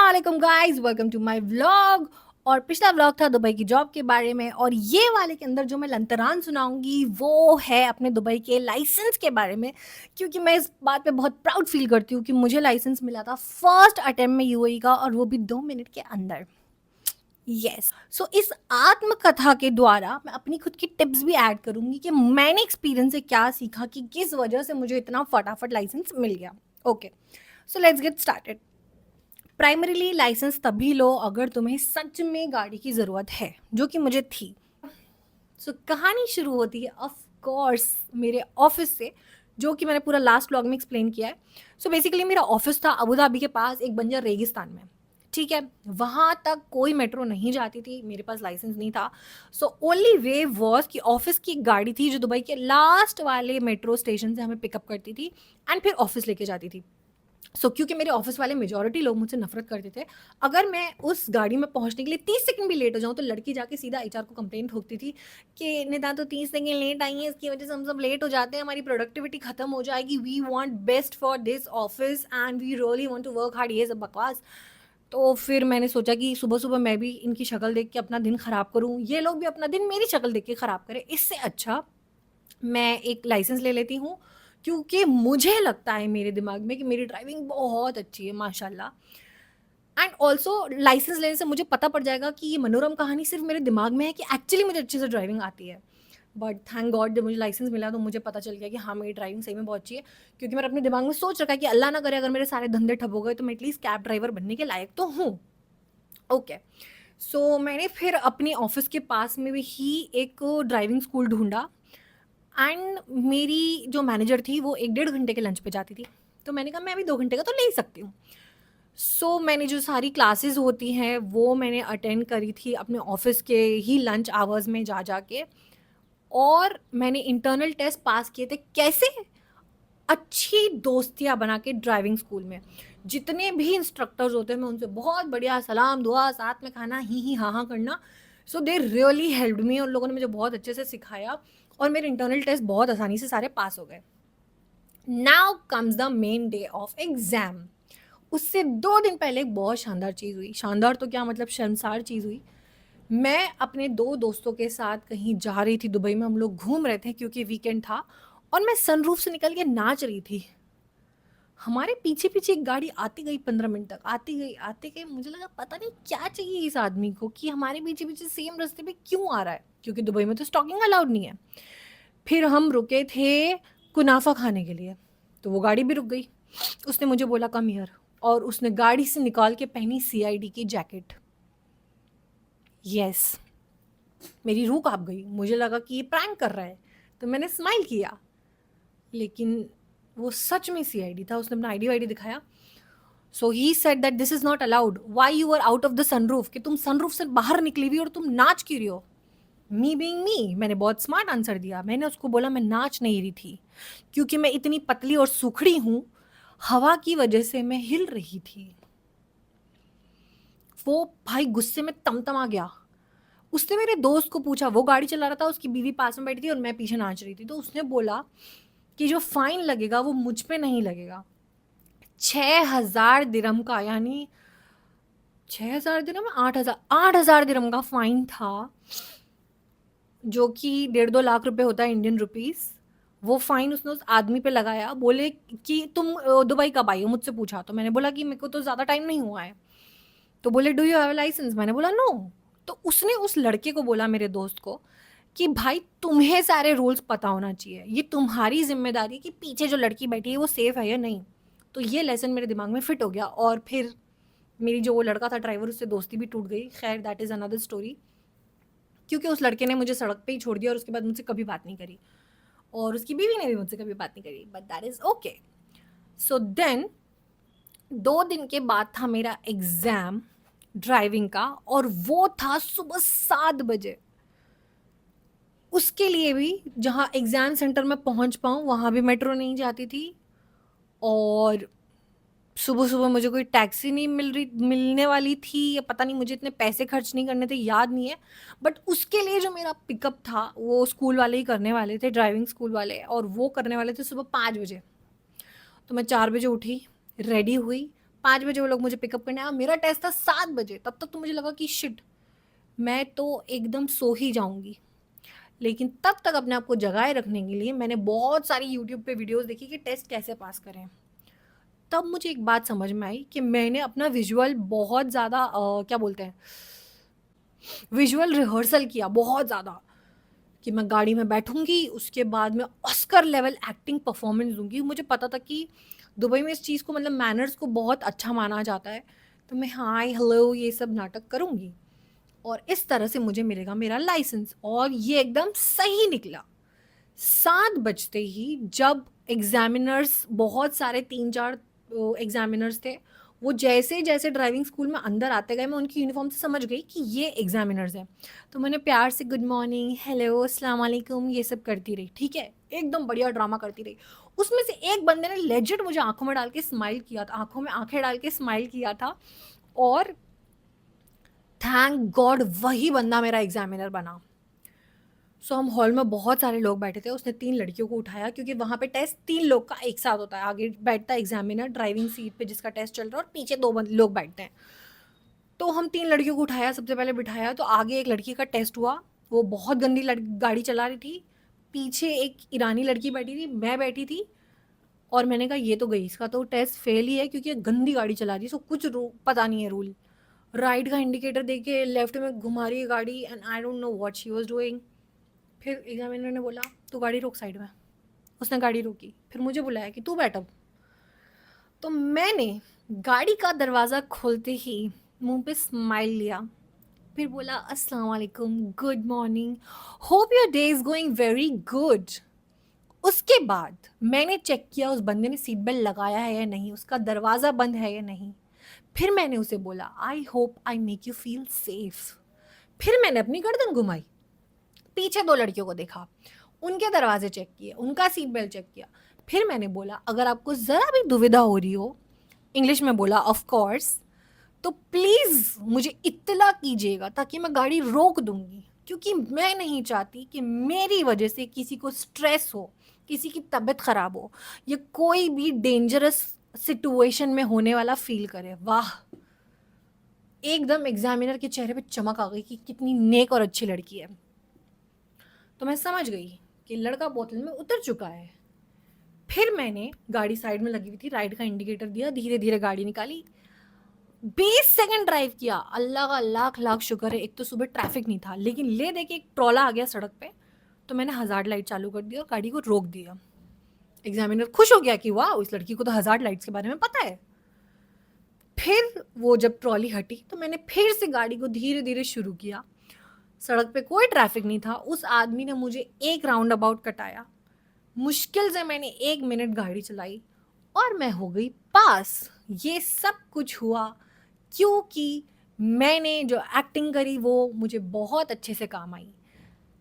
अस्सलाम वालेकुम guys, welcome to my vlog. और पिछला व्लॉग था दुबई की जॉब के बारे में, और ये वाले के अंदर जो मैं लंतरान सुनाऊंगी वो है अपने दुबई के लाइसेंस के बारे में। क्योंकि मैं इस बात पे बहुत प्राउड फील करती हूँ कि मुझे लाइसेंस मिला था फर्स्ट अटेम्प्ट में यूएई का, और वो भी 2 मिनट के अंदर। यस, सो इस आत्मकथा के द्वारा मैं अपनी खुद की टिप्स भी ऐड करूंगी कि मैंने एक्सपीरियंस से क्या सीखा, कि किस वजह से मुझे इतना फटाफट लाइसेंस मिल गया। Okay, so let's get started. Primarily licence तभी लो अगर तुम्हें सच में गाड़ी की ज़रूरत है, जो कि मुझे थी। कहानी शुरू होती है ऑफ कोर्स मेरे ऑफिस से, जो कि मैंने पूरा लास्ट व्लॉग में एक्सप्लेन किया है। बेसिकली मेरा ऑफिस था अबू धाबी के पास एक बंजर रेगिस्तान में। ठीक है, वहाँ तक कोई मेट्रो नहीं जाती थी, मेरे पास लाइसेंस नहीं था। ओनली वे वॉज कि ऑफिस की गाड़ी थी जो दुबई के लास्ट वाले मेट्रो स्टेशन से हमें पिकअप करती थी एंड फिर ऑफिस लेके जाती थी। क्योंकि मेरे ऑफिस वाले मेजॉरिटी लोग मुझसे नफरत करते थे, अगर मैं उस गाड़ी में पहुंचने के लिए 30 सेकंड भी लेट हो जाऊं तो लड़की जाके सीधा एचआर को कंप्लेंट ठोकती थी कि निदा तो 30 सेकंड लेट आई है, इसकी वजह से हम सब लेट हो जाते हैं, हमारी प्रोडक्टिविटी खत्म हो जाएगी, we want best for this office and we really want to work hard. ये सब बकवास। तो फिर मैंने सोचा कि सुबह सुबह मैं भी इनकी शक्ल देख के अपना दिन ख़राब करूँ, ये लोग भी अपना दिन मेरी शक्ल देख के ख़राब करें, इससे अच्छा मैं एक लाइसेंस ले लेती हूँ। क्योंकि मुझे लगता है मेरे दिमाग में कि मेरी ड्राइविंग बहुत अच्छी है माशाल्लाह। एंड ऑल्सो लाइसेंस लेने से मुझे पता पड़ जाएगा कि ये मनोरम कहानी सिर्फ मेरे दिमाग में है कि एक्चुअली मुझे अच्छे से ड्राइविंग आती है। बट थैंक गॉड जब मुझे लाइसेंस मिला तो मुझे पता चल गया कि हाँ, मेरी ड्राइविंग सही में बहुत अच्छी है। क्योंकि मैंने अपने दिमाग में सोच रखा है कि अल्लाह ना करे अगर मेरे सारे धंधे ठप हो गए तो मैं एटलीस्ट कैब ड्राइवर बनने के लायक तो हूँ। ओके, मैंने फिर अपने ऑफिस के पास में भी ही एक ड्राइविंग स्कूल ढूंढा। एंड मेरी जो मैनेजर थी वो 1 डेढ़ घंटे के लंच पे जाती थी, तो मैंने कहा मैं अभी 2 घंटे का तो ले ही सकती हूँ। मैंने जो सारी क्लासेस होती हैं वो मैंने अटेंड करी थी अपने ऑफिस के ही लंच आवर्स में जा जा के। और मैंने इंटरनल टेस्ट पास किए थे। कैसे? अच्छी दोस्तियाँ बना के ड्राइविंग स्कूल में जितने भी इंस्ट्रक्टर्स होते हैं मैं उनसे बहुत बढ़िया सलाम दुआ, साथ में खाना, ही हाँ हाँ करना। दे रियली हेल्प्ड मी, उन लोगों ने मुझे बहुत अच्छे से सिखाया और मेरे इंटरनल टेस्ट बहुत आसानी से सारे पास हो गए। Now comes the main day of exam. उससे 2 दिन पहले एक बहुत शानदार चीज़ हुई। शानदार तो क्या, मतलब शर्मसार चीज़ हुई। मैं अपने 2 दोस्तों के साथ कहीं जा रही थी दुबई में, हम लोग घूम रहे थे क्योंकि वीकेंड था, और मैं सनरूफ से निकल के नाच रही थी। हमारे पीछे पीछे एक गाड़ी आती गई, 15 मिनट तक आती गई आती गई। मुझे लगा पता नहीं क्या चाहिए इस आदमी को कि हमारे पीछे पीछे सेम रास्ते पे क्यों आ रहा है, क्योंकि दुबई में तो स्टॉकिंग अलाउड नहीं है। फिर हम रुके थे कुनाफा खाने के लिए, तो वो गाड़ी भी रुक गई। उसने मुझे बोला कम हियर, और उसने गाड़ी से निकाल के पहनी सीआईडी की जैकेट। यस, मेरी रूह कांप गई, मुझे लगा कि ये प्रैंक कर रहा है, तो मैंने स्माइल किया। लेकिन वो सच में सीआईडी था, उसने अपना आईडी वाईडी दिखाया। He said that this is not allowed, why you are out of the sunroof, कि तुम सनरूफ से बाहर निकली हुई और तुम नाच क्यों रही हो। मी बीइंग मी, मैंने बहुत स्मार्ट आंसर दिया। मैंने उसको बोला मैं नाच नहीं रही थी, क्योंकि मैं इतनी पतली और सुखड़ी हूं, हवा की वजह से मैं हिल रही थी। वो भाई गुस्से में तमतमा गया। उसने मेरे दोस्त को पूछा, वो गाड़ी चला रहा था, उसकी बीवी पास में बैठी थी और मैं पीछे नाच रही थी, तो उसने बोला कि जो फाइन लगेगा वो मुझ पे नहीं लगेगा। 6,000 दिरहम का, यानी 6,000 दिरहम, 8,000 दिरहम का फाइन था, जो कि 1.5-2 लाख रुपए होता है इंडियन रुपीस। वो फाइन उसने उस आदमी पे लगाया। बोले कि तुम दुबई कब आई हो, मुझसे पूछा। तो मैंने बोला कि मेरे को तो ज़्यादा टाइम नहीं हुआ है। तो बोले डू यू हैव लाइसेंस, मैंने बोला नो। तो उसने उस लड़के को बोला, मेरे दोस्त को, कि भाई तुम्हें सारे रूल्स पता होना चाहिए, ये तुम्हारी जिम्मेदारी कि पीछे जो लड़की बैठी है वो सेफ है या नहीं। तो ये लेसन मेरे दिमाग में फिट हो गया, और फिर मेरी जो वो लड़का था ड्राइवर, उससे दोस्ती भी टूट गई। खैर दैट इज़ अनदर स्टोरी, क्योंकि उस लड़के ने मुझे सड़क पे ही छोड़ दिया और उसके बाद मुझसे कभी बात नहीं करी, और उसकी बीवी ने भी मुझसे कभी बात नहीं करी, but that is okay. Then 2 दिन के बाद था मेरा एग्ज़ाम ड्राइविंग का, और वो था सुबह 7 बजे। उसके लिए भी जहाँ एग्ज़ाम सेंटर में पहुँच पाऊँ वहाँ भी मेट्रो नहीं जाती थी, और सुबह सुबह मुझे कोई टैक्सी नहीं मिलने वाली थी, या पता नहीं मुझे इतने पैसे खर्च नहीं करने थे, याद नहीं है। बट उसके लिए जो मेरा पिकअप था वो स्कूल वाले ही करने वाले थे, ड्राइविंग स्कूल वाले, और वो करने वाले थे सुबह 5 बजे। तो मैं 4 बजे उठी, रेडी हुई, 5 बजे वो लोग मुझे पिकअप करने आए, मेरा टेस्ट था 7 बजे। तब तक तो मुझे लगा कि शिट, मैं तो एकदम सो ही जाऊँगी। लेकिन तब तक अपने आप को जगाए रखने के लिए मैंने बहुत सारी यूट्यूब पे वीडियोज़ देखी कि टेस्ट कैसे पास करें। तब मुझे एक बात समझ में आई कि मैंने अपना विजुअल बहुत ज़्यादा क्या बोलते हैं, विजुअल रिहर्सल किया बहुत ज़्यादा, कि मैं गाड़ी में बैठूँगी, उसके बाद मैं ऑस्कर लेवल एक्टिंग परफॉर्मेंस दूँगी। मुझे पता था कि दुबई में इस चीज़ को, मतलब मैनर्स को बहुत अच्छा माना जाता है, तो मैं हाय, हेलो ये सब नाटक करूँगी और इस तरह से मुझे मिलेगा मेरा लाइसेंस। और ये एकदम सही निकला। 7 बजते ही जब एग्ज़ामिनर्स, बहुत सारे 3-4 एग्ज़ामिनर्स थे, वो जैसे-जैसे ड्राइविंग स्कूल में अंदर आते गए, मैं उनकी यूनिफ़ॉर्म से समझ गई कि ये एग्ज़ामिनर्स हैं। तो मैंने प्यार से गुड मॉर्निंग, हेलो, अस्सलाम वालेकुम ये सब करती रही, ठीक है? एकदम बढ़िया ड्रामा करती रही। उसमें से एक बंदे ने लेजिट मुझे आँखों में डाल के स्माइल किया था, आँखों में आँखें डाल के स्माइल किया था, और थैंक गॉड वही बंदा मेरा एग्ज़ामिनर बना। सो हम हॉल में बहुत सारे लोग बैठे थे, उसने 3 लड़कियों को उठाया, क्योंकि वहाँ पे टेस्ट 3 लोग का एक साथ होता है। आगे बैठता है एग्ज़ामिनर ड्राइविंग सीट पे जिसका टेस्ट चल रहा है, और पीछे 2 लोग बैठते हैं। तो हम 3 लड़कियों को उठाया, सबसे पहले बिठाया, तो आगे एक लड़की का टेस्ट हुआ। वो बहुत गंदी गाड़ी चला रही थी। पीछे एक ईरानी लड़की बैठी थी, मैं बैठी थी, और मैंने कहा ये तो गई, इसका तो टेस्ट फेल ही है, क्योंकि ये गंदी गाड़ी चला रही है, इसको कुछ पता नहीं है रूल। राइट का इंडिकेटर देके लेफ्ट में घुमा रही है गाड़ी, and I don't know what she was doing. फिर एग्जामिनर ने बोला तू गाड़ी रोक साइड में। उसने गाड़ी रोकी, फिर मुझे बुलाया कि तू बैठ अब। तो मैंने गाड़ी का दरवाज़ा खोलते ही मुंह पे स्माइल लिया, फिर बोला अस्सलाम वालेकुम, good morning, hope your day is going very good. उसके बाद मैंने चेक किया उस बंदे ने सीट बेल्ट लगाया है या नहीं, उसका दरवाज़ा बंद है या नहीं। फिर मैंने उसे बोला I hope I make you feel safe. फिर मैंने अपनी गर्दन घुमाई, पीछे 2 लड़कियों को देखा, उनके दरवाजे चेक किए, उनका सीट बेल्ट चेक किया। फिर मैंने बोला अगर आपको ज़रा भी दुविधा हो रही हो, इंग्लिश में बोला ऑफ कोर्स, तो प्लीज़ मुझे इत्तला कीजिएगा, ताकि मैं गाड़ी रोक दूंगी, क्योंकि मैं नहीं चाहती कि मेरी वजह से किसी को स्ट्रेस हो, किसी की तबीयत ख़राब हो, या कोई भी डेंजरस सिचुएशन में होने वाला फील करे। वाह, एकदम एग्जामिनर के चेहरे पे चमक आ गई कि कितनी नेक और अच्छी लड़की है। तो मैं समझ गई कि लड़का बोतल में उतर चुका है। फिर मैंने गाड़ी साइड में लगी हुई थी, राइट का इंडिकेटर दिया, धीरे धीरे गाड़ी निकाली, 20 सेकंड ड्राइव किया। अल्लाह का लाख लाख शुक्र है, एक तो सुबह ट्रैफिक नहीं था, लेकिन ले दे के एक ट्रॉला आ गया सड़क पे, तो मैंने हज़ार्ड लाइट चालू कर दी और गाड़ी को रोक दिया। एग्जामिनर खुश हो गया कि वाह, उस लड़की को तो हज़ार्ड लाइट्स के बारे में पता है। फिर वो जब ट्रॉली हटी, तो मैंने फिर से गाड़ी को धीरे धीरे शुरू किया। सड़क पे कोई ट्रैफिक नहीं था, उस आदमी ने मुझे एक राउंड अबाउट कटाया, मुश्किल से मैंने 1 मिनट गाड़ी चलाई और मैं हो गई पास। ये सब कुछ हुआ क्योंकि मैंने जो एक्टिंग करी वो मुझे बहुत अच्छे से काम आई।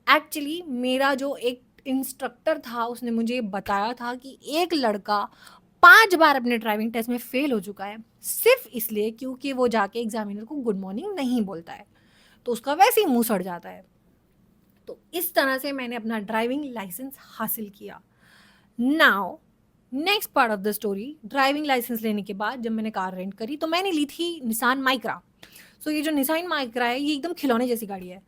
एक्चुअली मेरा जो एक इंस्ट्रक्टर था, उसने मुझे बताया था कि एक लड़का 5 बार अपने ड्राइविंग टेस्ट में फेल हो चुका है, सिर्फ इसलिए क्योंकि वो जाके एग्जामिनर को गुड मॉर्निंग नहीं बोलता है, तो उसका वैसे ही मुंह सड़ जाता है। तो इस तरह से मैंने अपना ड्राइविंग लाइसेंस हासिल किया। Now next part of the story, driving licence लेने के बाद जब मैंने कार रेंट करी, तो मैंने ली थी निसान माइक्रा। सो ये जो निसान माइक्रा है, ये एकदम खिलौने जैसी गाड़ी है।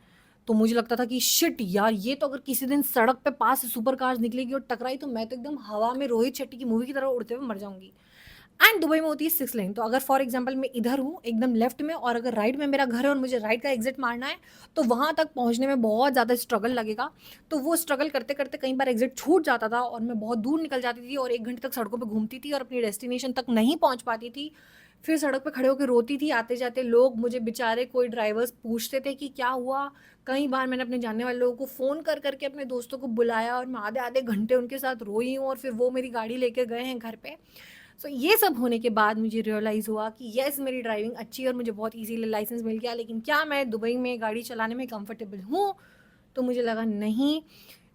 तो मुझे लगता था कि शिट यार, ये तो अगर किसी दिन सड़क पे पास से सुपर कार्स निकलेगी और टकराई, तो मैं तो एकदम हवा में रोहित शेट्टी की मूवी की तरह उड़ते हुए मर जाऊंगी। एंड दुबई में होती है 6 लेन, तो अगर फॉर एग्जांपल मैं इधर हूँ एकदम लेफ्ट में, और अगर राइट में मेरा घर है और मुझे राइट का एग्जिट मारना है, तो वहाँ तक पहुँचने में बहुत ज़्यादा स्ट्रगल लगेगा। तो वो स्ट्रगल करते करते कई बार एग्जिट छूट जाता था और मैं बहुत दूर निकल जाती थी और 1 घंटे तक सड़कों पर घूमती थी और अपनी डेस्टिनेशन तक नहीं पहुँच पाती थी। फिर सड़क पे खड़े होकर रोती थी, आते जाते लोग मुझे बेचारे, कोई ड्राइवर्स पूछते थे कि क्या हुआ। कई बार मैंने अपने जानने वाले लोगों को फ़ोन कर करके अपने दोस्तों को बुलाया और मैं आधे आधे घंटे उनके साथ रोई हूँ, और फिर वो मेरी गाड़ी लेकर गए हैं घर पे। सो ये सब होने के बाद मुझे रियलाइज़ हुआ कि येस, मेरी ड्राइविंग अच्छी है और मुझे बहुत ईजीली लाइसेंस मिल गया, लेकिन क्या मैं दुबई में गाड़ी चलाने में कंफर्टेबल हूँ? तो मुझे लगा नहीं।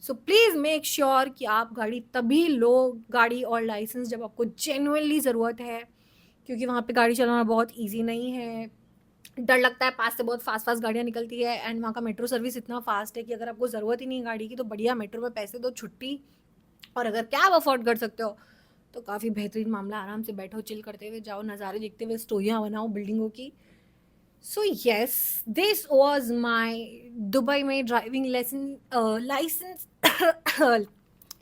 सो प्लीज़ मेक श्योर कि आप गाड़ी तभी लो, गाड़ी और लाइसेंस, जब आपको जेन्युइनली ज़रूरत है, क्योंकि वहाँ पे गाड़ी चलाना बहुत ईजी नहीं है। डर लगता है, पास से बहुत फास्ट फास्ट गाड़ियाँ निकलती है, एंड वहाँ का मेट्रो सर्विस इतना फास्ट है कि अगर आपको ज़रूरत ही नहीं है गाड़ी की, तो बढ़िया मेट्रो में पैसे दो, छुट्टी। और अगर कैब अफोर्ड कर सकते हो तो काफ़ी बेहतरीन मामला, आराम से बैठो, चिल करते हुए जाओ, नज़ारे देखते हुए स्टोरियाँ बनाओ बिल्डिंगों की। So yes, this was my Dubai में ड्राइविंग लाइसेंस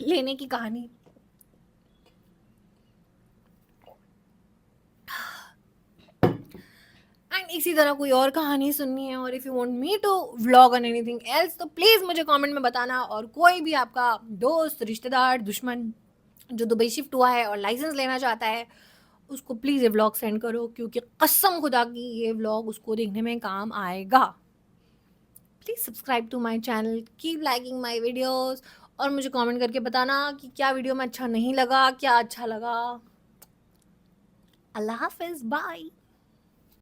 लेने की कहानी। एंड इसी तरह कोई और कहानी सुननी है, और if you want me to vlog on anything else, तो प्लीज़ मुझे कमेंट में बताना। और कोई भी आपका दोस्त, रिश्तेदार, दुश्मन जो दुबई शिफ्ट हुआ है और लाइसेंस लेना चाहता है, उसको प्लीज़ ये व्लॉग सेंड करो, क्योंकि कसम खुदा की ये व्लॉग उसको देखने में काम आएगा। Please subscribe to my channel, keep liking my videos, और मुझे कमेंट करके बताना कि क्या वीडियो में अच्छा नहीं लगा, क्या अच्छा लगा। अल्लाह हाफ़िज़, बाय।